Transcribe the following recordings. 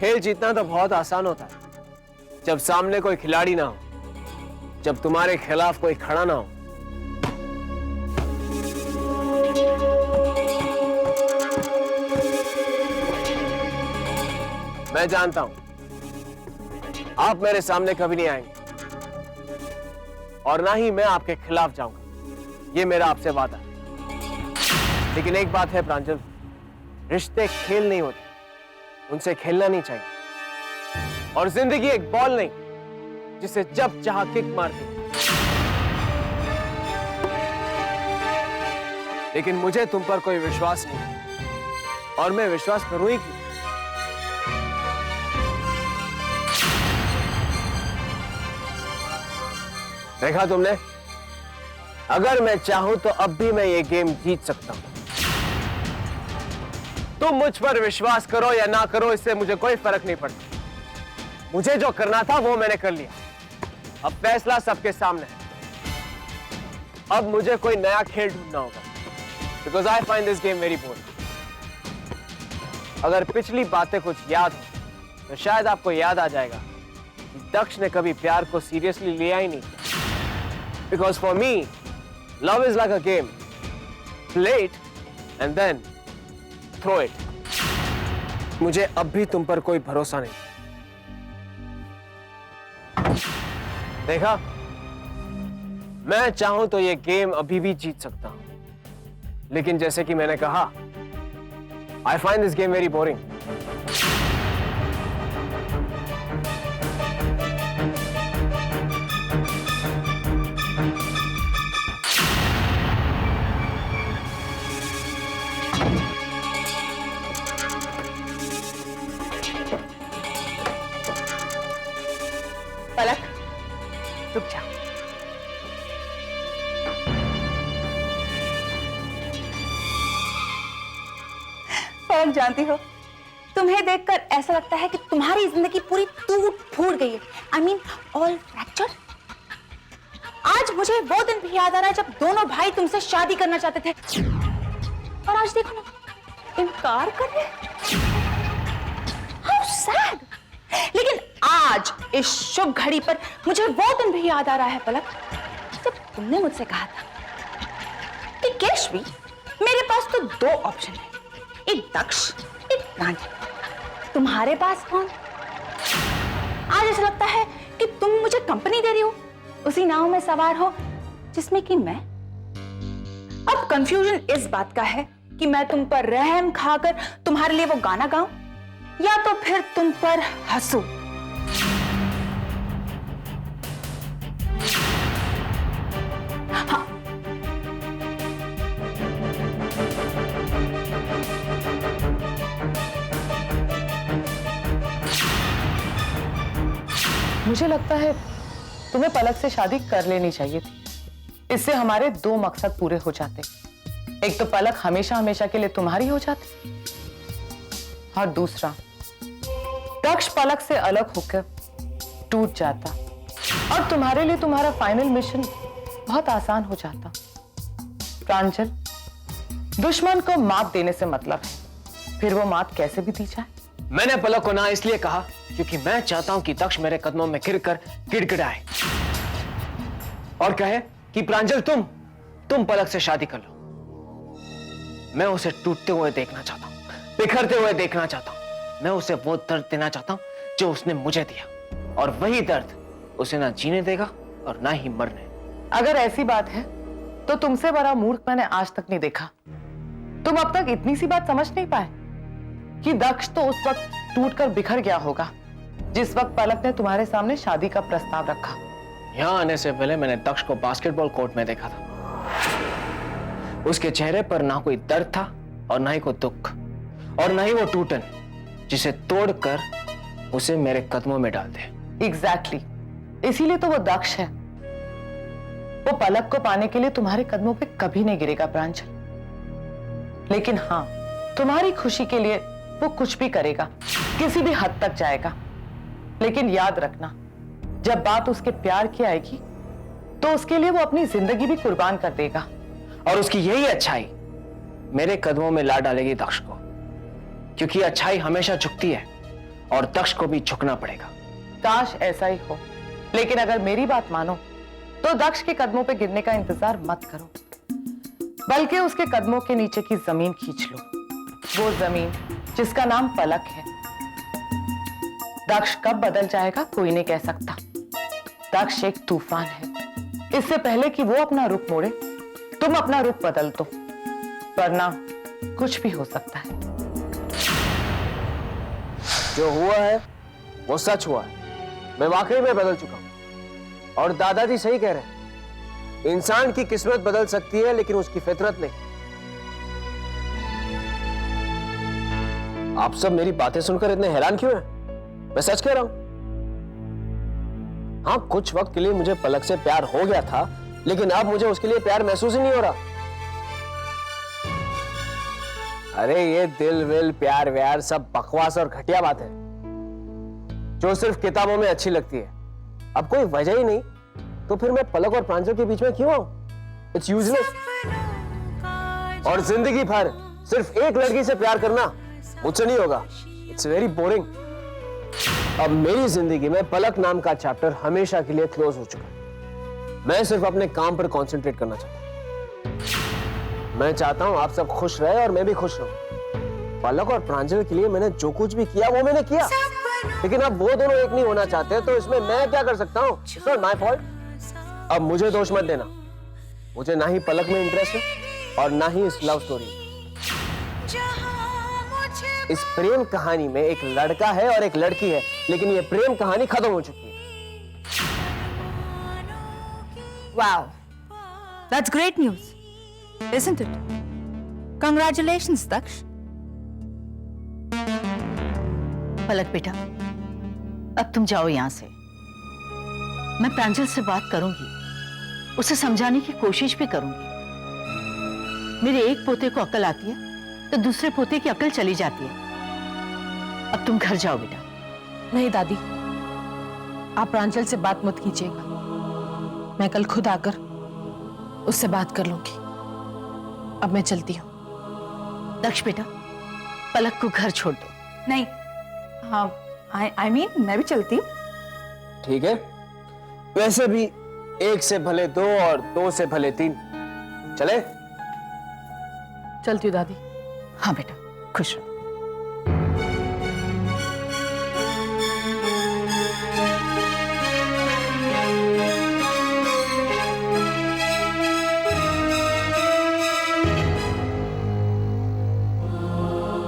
खेल जीतना तो बहुत आसान होता है जब सामने कोई खिलाड़ी ना हो, जब तुम्हारे खिलाफ कोई खड़ा ना हो। मैं जानता हूं आप मेरे सामने कभी नहीं आएंगे और ना ही मैं आपके खिलाफ जाऊंगा, ये मेरा आपसे वादा है। लेकिन एक बात है प्रांजल, रिश्ते खेल नहीं होते, उनसे खेलना नहीं चाहिए। और जिंदगी एक बॉल नहीं जिसे जब चाह किक मार दे। लेकिन मुझे तुम पर कोई विश्वास नहीं और मैं विश्वास करूं ही क्यों? देखा तुमने, अगर मैं चाहूं तो अब भी मैं ये गेम जीत सकता हूं। तुम मुझ पर विश्वास करो या ना करो, इससे मुझे कोई फर्क नहीं पड़ता। मुझे जो करना था वो मैंने कर लिया, अब फैसला सबके सामने है। अब मुझे कोई नया खेल ढूंढना होगा, because I find this game very boring. अगर पिछली बातें कुछ याद हो तो शायद आपको याद आ जाएगा कि दक्ष ने कभी प्यार को सीरियसली लिया ही नहीं। Because for me love is like a game, play it and then throw it. मुझे अब भी तुम पर कोई भरोसा नहीं। देखा, मैं चाहूं तो ये गेम अभी भी जीत सकता हूं, लेकिन जैसे कि मैंने कहा, I find this game very boring. Palak, रुक जा। पलक, जानती हो, तुम्हें देखकर ऐसा लगता है कि तुम्हारी जिंदगी पूरी टूट फूट गई है। I mean, all fractured। आज मुझे वो दिन भी याद आ रहा है जब दोनों भाई तुमसे शादी करना चाहते थे, और आज देखो ना, इनकार कर रहे। How sad। लेकिन आज इस शुभ घड़ी पर मुझे वो दिन भी याद आ रहा है पलक, जब तुमने मुझसे कहा था कि केशवी, मेरे पास तो दो ऑप्शन है, एक दक्ष, एक प्रांजल। तुम्हारे पास कौन? आज ऐसा लगता है कि तुम मुझे कंपनी दे रही हो, उसी नाव में सवार हो जिसमें कि मैं। अब कंफ्यूजन इस बात का है कि मैं तुम पर रहम खाकर तुम्हारे लिए वो गाना गाऊं या तो फिर तुम पर हंसूं। हाँ, मुझे लगता है तुम्हें पलक से शादी कर लेनी चाहिए थी। इससे हमारे दो मकसद पूरे हो जाते। एक तो पलक हमेशा हमेशा के लिए तुम्हारी हो जाती, और दूसरा दक्ष पलक से अलग होकर टूट जाता और तुम्हारे लिए तुम्हारा फाइनल मिशन बहुत आसान हो जाता। प्रांजल, दुश्मन को मात देने से मतलब है, फिर वो मात कैसे भी दी जाए। मैंने पलक को ना इसलिए कहा क्योंकि मैं चाहता हूं कि दक्ष मेरे कदमों में गिरकर गिड़गिड़ाए और कहे कि प्रांजल, तुम पलक से शादी कर लो। मैं उसे टूटते हुए देखना चाहता हूं, बिखरते हुए देखना चाहता हूं। मैं उसे वो दर्द देना चाहता हूं जो उसने मुझे दिया, और वही दर्द उसे ना जीने देगा और ना ही मरने। अगर ऐसी बात है तो तुमसे बड़ा मूर्ख मैंने आज तक नहीं देखा। तुम अब तक इतनी सी बात समझ नहीं पाए कि दक्ष तो उस वक्त टूटकर बिखर गया होगा जिस वक्त पलक ने तुम्हारे सामने शादी का प्रस्ताव रखा। यहां आने से पहले मैंने दक्ष को बास्केटबॉल कोर्ट में देखा था। उसके चेहरे पर ना कोई दर्द था और ना ही कोई दुख, और ना ही वो टूटन जिसे तोड़कर उसे मेरे कदमों में डाल दे। एग्जैक्टली, इसीलिए तो वो दक्ष है। वो पलक को पाने के लिए तुम्हारे कदमों पे कभी नहीं गिरेगा प्रांजल। लेकिन हाँ, तुम्हारी खुशी के लिए वो कुछ भी करेगा, किसी भी हद तक जाएगा। लेकिन याद रखना, जब बात उसके प्यार की आएगी तो उसके लिए वो अपनी जिंदगी भी कुर्बान कर देगा। और उसकी यही अच्छाई मेरे कदमों में ला डालेगी दक्ष को, क्योंकि अच्छाई हमेशा झुकती है और दक्ष को भी झुकना पड़ेगा। काश ऐसा ही हो, लेकिन अगर मेरी बात मानो तो दक्ष के कदमों पे गिरने का इंतजार मत करो, बल्कि उसके कदमों के नीचे की जमीन खींच लो, वो जमीन जिसका नाम पलक है। दक्ष कब बदल जाएगा कोई नहीं कह सकता। दक्ष एक तूफान है, इससे पहले कि वो अपना रुख मोड़े तुम अपना रुख बदल दो, वरना कुछ भी हो सकता है। जो हुआ है वो सच हुआ है, मैं वाकई में बदल चुका हूं। और दादाजी सही कह रहे हैं, इंसान की किस्मत बदल सकती है लेकिन उसकी फितरत नहीं। आप सब मेरी बातें सुनकर इतने हैरान क्यों हैं? मैं सच कह रहा हूं। हाँ, कुछ वक्त के लिए मुझे पलक से प्यार हो गया था, लेकिन अब मुझे उसके लिए प्यार महसूस ही नहीं हो रहा। अरे ये दिल विल प्यार व्यार सब बकवास और घटिया बात है जो सिर्फ किताबों में अच्छी लगती है। अब कोई वजह ही नहीं तो फिर मैं पलक और प्रांजल के बीच में क्यों आऊं? It's useless. और जिंदगी भर सिर्फ एक लड़की से प्यार करना मुझसे नहीं होगा। It's very boring. अब मेरी जिंदगी में पलक नाम का चैप्टर हमेशा के लिए क्लोज हो चुका है। मैं सिर्फ अपने काम पर कंसंट्रेट करना चाहता हूं। मैं चाहता हूं आप सब खुश रहे और मैं भी खुश रहूं। पलक और प्रांजल के लिए मैंने जो कुछ भी किया वो मैंने किया, लेकिन अब वो दोनों एक नहीं होना चाहते, तो इसमें मैं क्या कर सकता हूं? It's not my fault. अब मुझे दोष मत देना। मुझे ना ही पलक में इंटरेस्ट है और ना ही इस लव स्टोरी में। इस प्रेम कहानी में एक लड़का है और एक लड़की है, लेकिन ये प्रेम कहानी खत्म हो चुकी है। Wow, that's great news, isn't it? Congratulations, Daksh. पलक बेटा, अब तुम जाओ यहां से। मैं प्रांजल से बात करूंगी, उसे समझाने की कोशिश भी करूंगी। मेरे एक पोते को अकल आती है तो दूसरे पोते की अकल चली जाती है। अब तुम घर जाओ बेटा। नहीं दादी, आप प्रांजल से बात मत कीजिएगा। मैं कल खुद आकर उससे बात कर लूंगी। अब मैं चलती हूँ। दक्ष बेटा, पलक को घर छोड़ दो। नहीं, हाँ, I mean, मैं भी चलती हूँ। ठीक है, वैसे भी एक से भले दो और दो से भले तीन। चले? चलती हूँ दादी। हाँ बेटा, खुश रहो।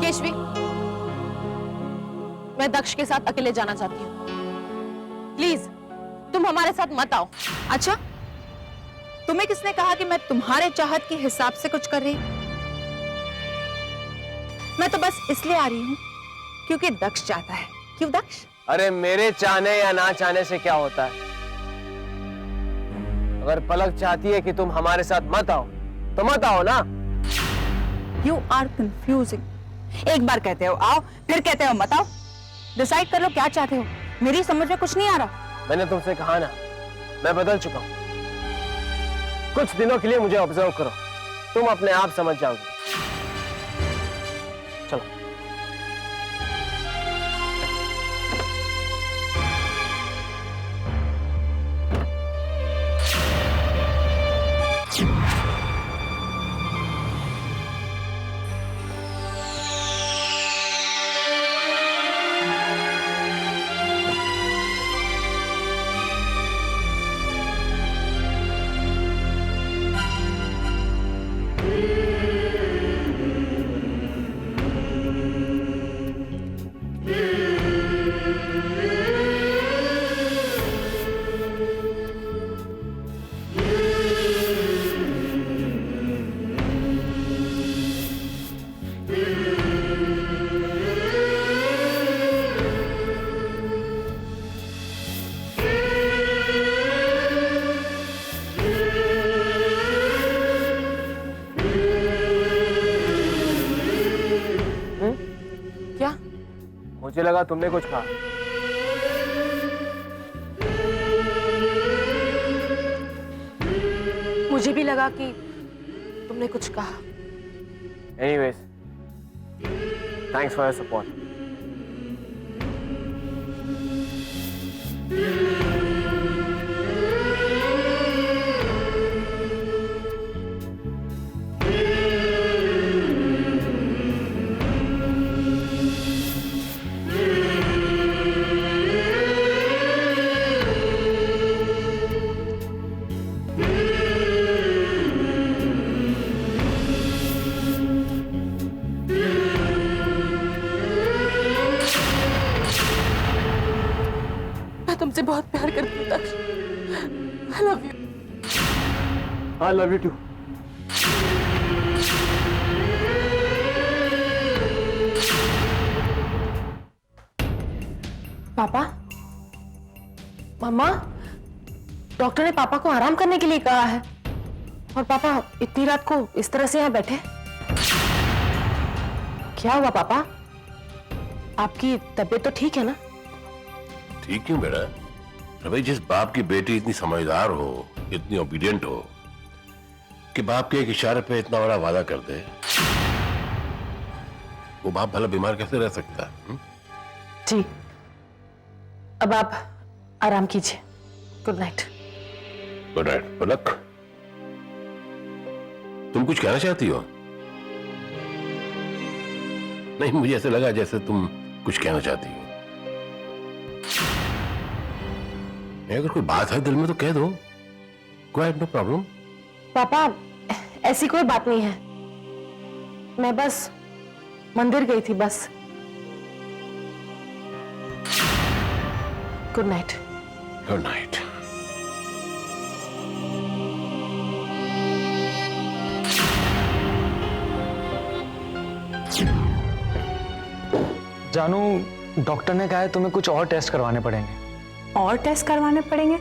केशवी, मैं दक्ष के साथ अकेले जाना चाहती हूँ। प्लीज तुम हमारे साथ मत आओ। अच्छा, तुम्हें किसने कहा कि मैं तुम्हारे चाहत के हिसाब से कुछ कर रही हूं? मैं तो बस इसलिए आ रही हूं क्योंकि दक्ष चाहता है। क्यों दक्ष? अरे मेरे चाहने या ना चाहने से क्या होता है? अगर पलक चाहती है कि तुम हमारे साथ मत आओ तो मत आओ ना। You are confusing. एक बार कहते हो आओ, फिर कहते हो मत आओ। डिसाइड कर लो क्या चाहते हो। मेरी समझ में कुछ नहीं आ रहा। मैंने तुमसे कहा ना, मैं बदल चुका हूं। कुछ दिनों के लिए मुझे ऑब्जर्व करो, तुम अपने आप समझ जाओगे। चलो। मुझे लगा तुमने कुछ कहा। मुझे भी लगा कि तुमने कुछ कहा। Anyways, thanks for your support. तुमसे बहुत प्यार करती हूँ Daksh. I love you. I love you too. पापा, मम्मा, डॉक्टर ने पापा को आराम करने के लिए कहा है। और पापा इतनी रात को इस तरह से यहाँ बैठे, क्या हुआ पापा? आपकी तबीयत तो ठीक है ना? ठीक क्यों बेटा? अरे भाई, जिस बाप की बेटी इतनी समझदार हो, इतनी ओबीडियंट हो कि बाप के एक इशारे पे इतना बड़ा वादा कर दे, वो बाप भला बीमार कैसे रह सकता है? जी, अब आप आराम कीजिए। Good night. Good night. Palak, तुम कुछ कहना चाहती हो? नहीं, मुझे ऐसे लगा जैसे तुम कुछ कहना चाहती हो। अगर कोई बात है दिल में तो कह दो। Go ahead, no problem. पापा, ऐसी कोई बात नहीं है, मैं बस मंदिर गई थी बस। Good night. Good night. जानू, डॉक्टर ने कहा है तुम्हें कुछ और टेस्ट करवाने पड़ेंगे। और टेस्ट करवाने पड़ेंगे?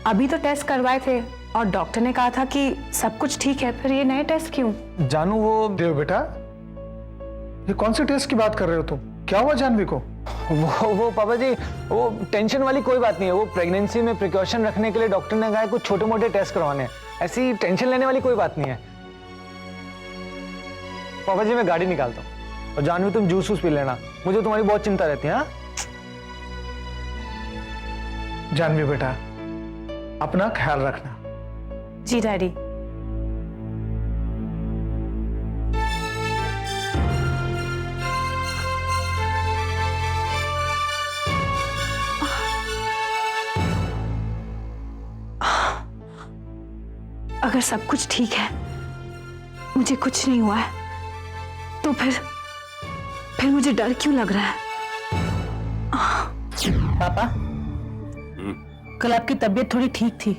अभी तो टेस्ट करवाए थे और डॉक्टर ने कहा था कि सब कुछ ठीक है, फिर ये नए टेस्ट क्यों? जानू, वो देव बेटा, ये कौन से टेस्ट की बात कर रहे हो तुम? क्या हुआ जानवी को? वो पापा जी, वो टेंशन वाली कोई बात नहीं है। वो प्रेगनेंसी में प्रिकॉशन रखने के लिए डॉक्टर ने कहा है कुछ छोटे मोटे टेस्ट करवाने हैं। ऐसी टेंशन लेने वाली कोई बात नहीं है। पापा जी, मैं गाड़ी निकालता हूँ और जानवी तुम जूस पी लेना, मुझे तुम्हारी बहुत चिंता रहती है। हाँ जानवी बेटा, अपना ख्याल रखना। जी डैडी। अगर सब कुछ ठीक है, मुझे कुछ नहीं हुआ है, तो फिर मुझे डर क्यों लग रहा है? पापा, कल आपकी तबीयत थोड़ी ठीक थी,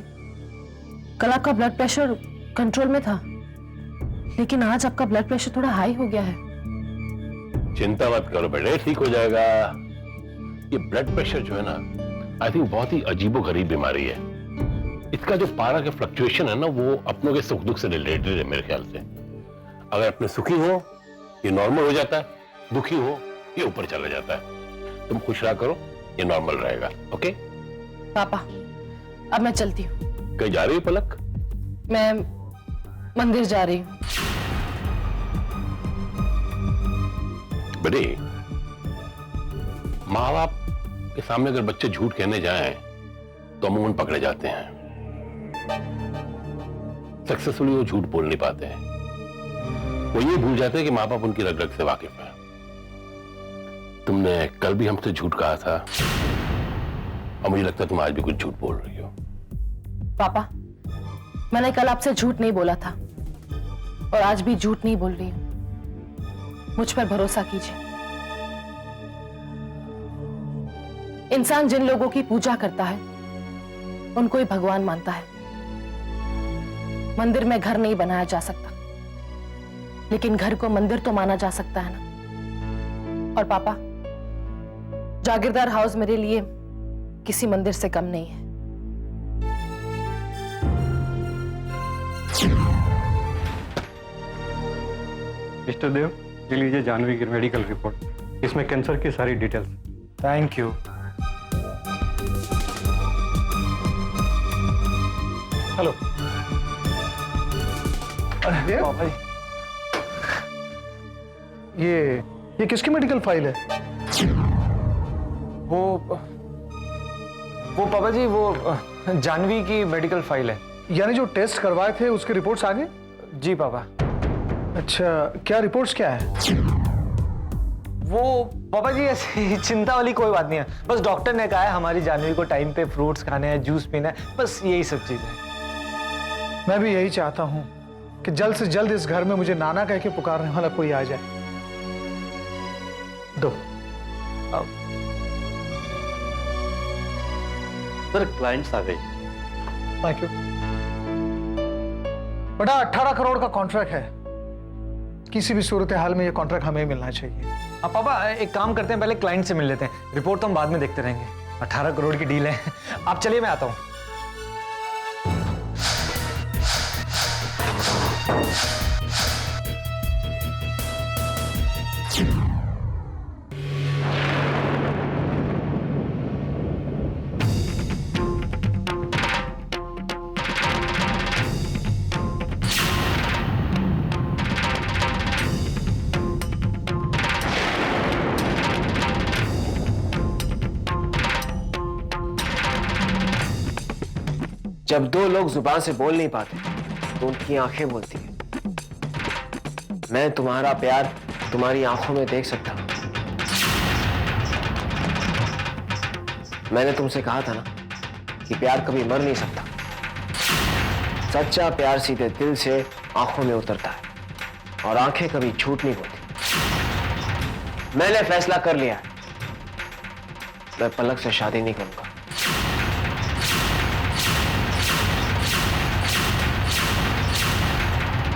कल आपका ब्लड प्रेशर कंट्रोल में था, लेकिन आज आपका ब्लड प्रेशर थोड़ा हाई हो गया है। चिंता मत करो बेटे, ठीक हो जाएगा। ये ब्लड प्रेशर जो है ना, आई थिंक बहुत ही अजीबोगरीब बीमारी है। इसका जो पारा के फ्लक्चुएशन है ना, वो अपनों के सुख दुख से रिलेटेड है मेरे ख्याल से। अगर अपने सुखी हो ये नॉर्मल हो जाता है, दुखी हो ये ऊपर चला जाता है। तुम खुश रहा करो, ये नॉर्मल रहेगा। ओके पापा, अब मैं चलती हूँ। कहीं जा रही है पलक? मैं मंदिर जा रही हूँ। बेटे, माँ बाप के सामने अगर बच्चे झूठ कहने जाएं तो अमूमन पकड़े जाते हैं। सक्सेसफुली वो झूठ बोल नहीं पाते हैं। वो ये भूल जाते हैं कि माँ बाप उनकी रग रग से वाकिफ है। तुमने कल भी हमसे झूठ कहा था और मुझे लगता है तुम आज भी कुछ झूठ बोल रही हो। पापा, मैंने कल आपसे झूठ नहीं बोला था और आज भी झूठ नहीं बोल रही हूं। मुझ पर भरोसा कीजिए। इंसान जिन लोगों की पूजा करता है उनको ही भगवान मानता है। मंदिर में घर नहीं बनाया जा सकता, लेकिन घर को मंदिर तो माना जा सकता है ना। और पापा, जागीरदार हाउस मेरे लिए किसी मंदिर से कम नहीं है। मिस्टर देव, ये लीजिए जानवी की मेडिकल रिपोर्ट। इसमें कैंसर की सारी डिटेल्स। Thank you. हेलो। अरे देव, पापा जी, ये किसकी मेडिकल फाइल है? वो पापा जी, वो जानवी की मेडिकल फाइल है। यानी जो टेस्ट करवाए थे उसके रिपोर्ट्स आ गए? जी पापा। अच्छा, क्या रिपोर्ट्स क्या है? वो पापा जी, ऐसी चिंता वाली कोई बात नहीं है। बस डॉक्टर ने कहा है हमारी जानवी को टाइम पे फ्रूट्स खाने हैं, जूस पीना है, बस यही सब चीजें। मैं भी यही चाहता हूं कि जल्द से जल्द इस घर में मुझे नाना कह के पुकारने वाला कोई आ जाए। दो। सर क्लाइंट्स आ गई। थैंक यू बेटा। 18 करोड़ का कॉन्ट्रैक्ट है, किसी भी सूरत हाल में ये कॉन्ट्रैक्ट हमें मिलना चाहिए। अब पापा एक काम करते हैं, पहले क्लाइंट से मिल लेते हैं, रिपोर्ट तो हम बाद में देखते रहेंगे। 18 करोड़ की डील है। आप चलिए, मैं आता हूँ। जब दो लोग जुबान से बोल नहीं पाते तो उनकी आंखें बोलती हैं। मैं तुम्हारा प्यार तुम्हारी आंखों में देख सकता हूं। मैंने तुमसे कहा था ना कि प्यार कभी मर नहीं सकता। सच्चा प्यार सीधे दिल से आंखों में उतरता है और आंखें कभी झूठ नहीं बोलती। मैंने फैसला कर लिया है, मैं पलक से शादी नहीं करूंगा।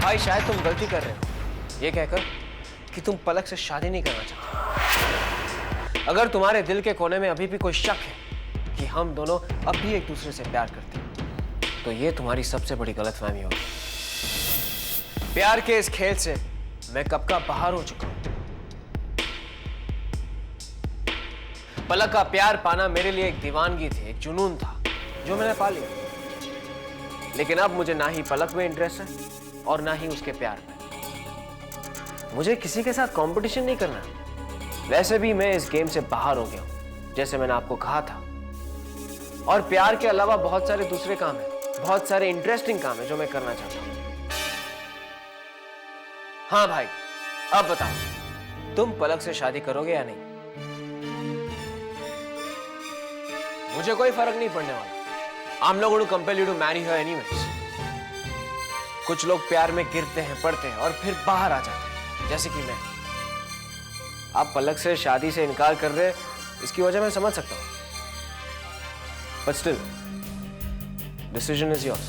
भाई शायद तुम गलती कर रहे हो ये कहकर कि तुम पलक से शादी नहीं करना चाहते। अगर तुम्हारे दिल के कोने में अभी भी कोई शक है कि हम दोनों अब भी एक दूसरे से प्यार करते हैं, तो ये तुम्हारी सबसे बड़ी गलतफहमी होगी। प्यार के इस खेल से मैं कब का बाहर हो चुका हूं। पलक का प्यार पाना मेरे लिए एक दीवानगी थी, एक जुनून था जो मैंने पा लिया। लेकिन अब मुझे ना ही पलक में इंटरेस्ट है और ना ही उसके प्यार में। मुझे किसी के साथ कंपटीशन नहीं करना। वैसे भी मैं इस गेम से बाहर हो गया हूं, जैसे मैंने आपको कहा था। और प्यार के अलावा बहुत सारे दूसरे काम हैं, बहुत सारे इंटरेस्टिंग काम है जो मैं करना चाहता हूं। हाँ भाई, अब बताओ, तुम पलक से शादी करोगे या नहीं? मुझे कोई फर्क नहीं पड़ने वाला। I'm not going to compel you to marry her anyways. कुछ लोग प्यार में गिरते हैं, पड़ते हैं और फिर बाहर आ जाते हैं, जैसे कि मैं। आप पलक से शादी से इनकार कर रहे हैं, इसकी वजह मैं समझ सकता हूं। But still, decision is yours.